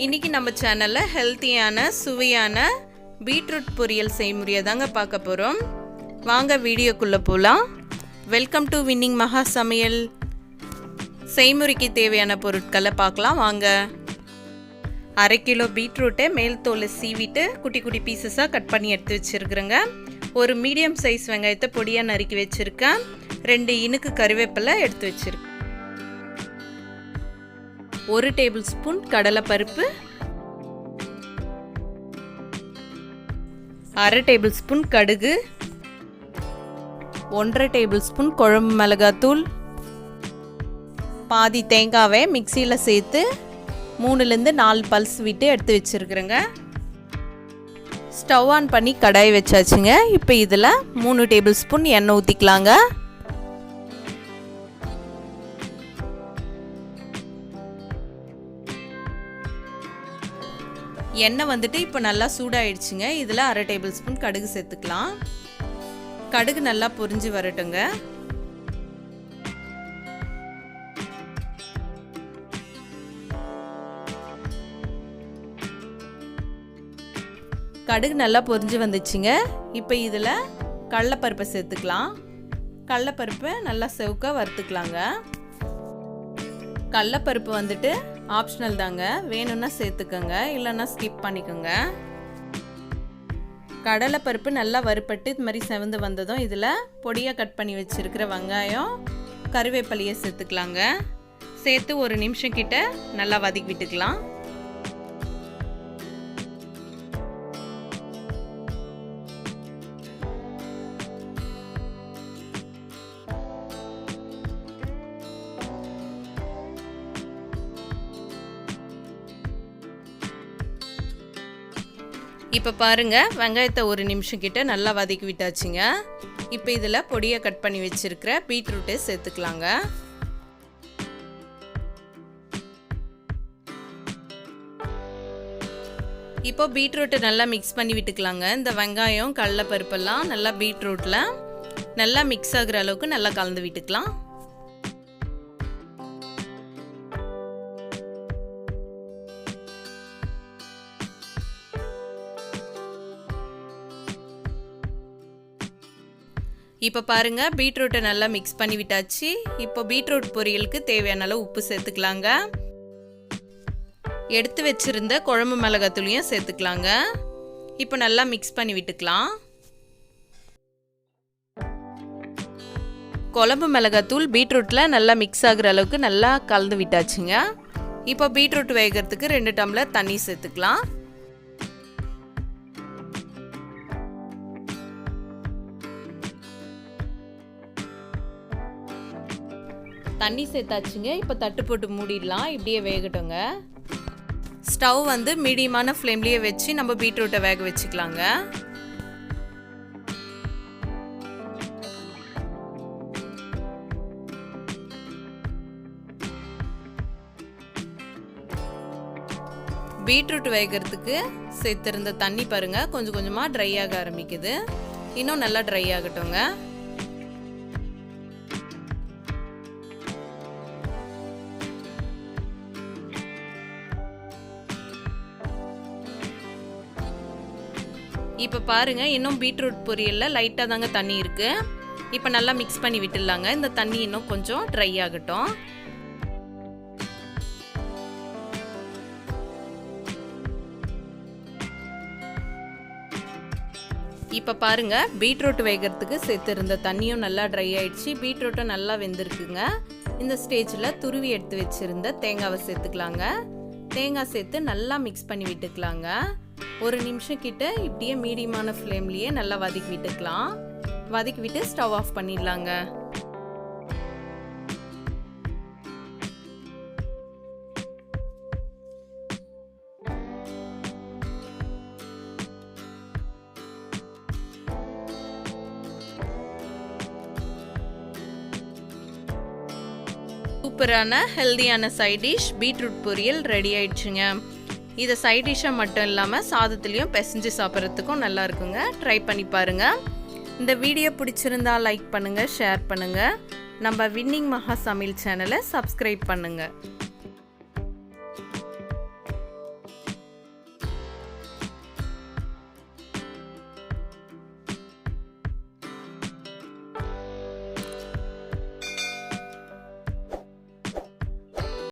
இன்னைக்கு நம்ம சேனல்ல ஹெல்த்தியான சுவையான பீட்ரூட் பொரியல் செய்முறையை தாங்க பார்க்க போறோம். வாங்க வீடியோக்குள்ள போலாம். வெல்கம் டு வின்னிங் மகா சமையல். செய்முறைக்கு தேவையான பொருட்களை பார்க்கலாம் வாங்க. 1/2 கிலோ பீட்ரூட்டை மேல் தோலை சீவிட்டு குட்டி குட்டி பீசஸா கட் பண்ணி எடுத்து வச்சிருக்கிறேங்க. ஒரு மீடியம் சைஸ் வெங்காயத்தை பொடியா நறுக்கி வச்சிருக்கேன். 2 இனுக்கு கறிவேப்பிலை எடுத்து வச்சிருக்கேன். 1 டேபிள் ஸ்பூன் கடலை பருப்பு, 1/2 டேபிள் ஸ்பூன் கடுகு, 1/2 டேபிள் ஸ்பூன் குழம்பு மிளகாத்தூள், பாதி தேங்காவை மிக்சியில் சேர்த்து 3லேருந்து 4 பல்ஸ் விட்டு எடுத்து வச்சிருக்கிறேங்க. ஸ்டவ் ஆன் பண்ணி கடாய் வச்சாச்சுங்க. இப்போ இதில் 3 டேபிள் ஸ்பூன் எண்ணெய் ஊற்றிக்கலாங்க. எண்ணெய் வந்துட்டு இப்போ நல்லா சூடாயிடுச்சுங்க. இதில் 1/2 டேபிள் ஸ்பூன் கடுகு சேர்த்துக்கலாம். கடுகு நல்லா பொரிஞ்சு வரட்டுங்க. கடுகு நல்லா பொரிஞ்சு வந்துச்சுங்க. இப்போ இதில் கடலைப்பருப்பை சேர்த்துக்கலாம். கடலைப்பருப்பை நல்லா செவக்க வறுத்துக்கலாங்க. கடலைப்பருப்பு வந்துட்டு ஆப்ஷனல் தாங்க, வேணும்னா சேர்த்துக்கோங்க, இல்லைன்னா ஸ்கிப் பண்ணிக்கோங்க. கடலைப்பருப்பு நல்லா வறுப்பட்டு இது மாதிரி செவந்து வந்ததும் இதில் பொடியாக கட் பண்ணி வச்சுருக்கிற வெங்காயம் கறிவேப்பிலையை சேர்த்துக்கலாங்க. சேர்த்து 1 நிமிஷம் கிட்ட நல்லா வதக்கி விட்டுக்கலாம். இப்போ பாருங்க, வெங்காயத்தை 1 நிமிஷம் கிட்ட நல்லா வதக்கி விட்டாச்சுங்க. இப்போ இதில் பொடியை கட் பண்ணி வச்சிருக்கிற பீட்ரூட்டை சேர்த்துக்கலாங்க. இப்போ பீட்ரூட்டை நல்லா மிக்ஸ் பண்ணி விட்டுக்கலாங்க. இந்த வெங்காயம் கடலைப்பருப்பெல்லாம் நல்லா பீட்ரூட்டில் நல்லா மிக்ஸ் ஆகுற அளவுக்கு நல்லா கலந்து விட்டுக்கலாம். இப்போ பாருங்க, பீட்ரூட்டை நல்லா மிக்ஸ் பண்ணி விட்டாச்சு. இப்போ பீட்ரூட் பொரியலுக்கு தேவையான அளவு உப்பு சேர்த்துக்கலாங்க. எடுத்து வச்சிருந்த குழம்பு மிளகாத்தூளையும் சேர்த்துக்கலாங்க. இப்போ நல்லா மிக்ஸ் பண்ணி விட்டுக்கலாம். குழம்பு மிளகாத்தூள் பீட்ரூட்டில் நல்லா மிக்ஸ் ஆகுற அளவுக்கு நல்லா கலந்து விட்டாச்சுங்க. இப்போ பீட்ரூட் வேகிறதுக்கு 2 டம்ளர் தண்ணி சேர்த்துக்கலாம். தண்ணி சேர்த்தாச்சுங்க. இப்போ தட்டு போட்டு மூடிடலாம். இப்படியே வேகட்டுங்க. ஸ்டவ் வந்து மீடியமான ஃப்ளேம்லேயே வச்சு நம்ம பீட்ரூட்டை வேக வச்சுக்கலாங்க. பீட்ரூட் வேகிறதுக்கு சேர்த்திருந்த தண்ணி பாருங்க கொஞ்சம் கொஞ்சமாக ட்ரை ஆக ஆரம்பிக்குது. இன்னும் நல்லா ட்ரை ஆகட்டுங்க. இப்போ பாருங்க, இன்னும் பீட்ரூட் பொரியலில் லைட்டாக தாங்க தண்ணி இருக்கு. இப்போ நல்லா மிக்ஸ் பண்ணி விட்டுடலாங்க. இந்த தண்ணி இன்னும் கொஞ்சம் ட்ரை ஆகட்டும். இப்போ பாருங்க, பீட்ரூட் வேகிறதுக்கு சேர்த்துருந்த தண்ணியும் நல்லா ட்ரை ஆயிடுச்சு. பீட்ரூட்டும் நல்லா வெந்திருக்குங்க. இந்த ஸ்டேஜில் துருவி எடுத்து வச்சிருந்த தேங்காவை சேர்த்துக்கலாங்க. தேங்காய் சேர்த்து நல்லா மிக்ஸ் பண்ணி விட்டுக்கலாங்க. 1 நிமிஷம் கிட்ட இப்படியே மீடியமான ஃப்ளேம்லேயே நல்லா வதக்கி விட்டுக்கலாம். வதக்கி விட்டு ஸ்டவ் ஆஃப் பண்ணிடலாங்க. சூப்பரான ஹெல்தியான சைட் டிஷ் பீட்ரூட் பொரியல் ரெடி ஆயிடுச்சுங்க. இதை சைட் டிஷ்ஷாக மட்டும் இல்லாமல் சாதத்துலேயும் பிசைஞ்சு சாப்பிட்றதுக்கும் நல்லா இருக்குங்க. ட்ரை பண்ணி பாருங்கள். இந்த வீடியோ பிடிச்சிருந்தா லைக் பண்ணுங்கள், ஷேர் பண்ணுங்கள். நம்ம வின்னிங் மகா சமையல் சேனலை சப்ஸ்கிரைப் பண்ணுங்கள்.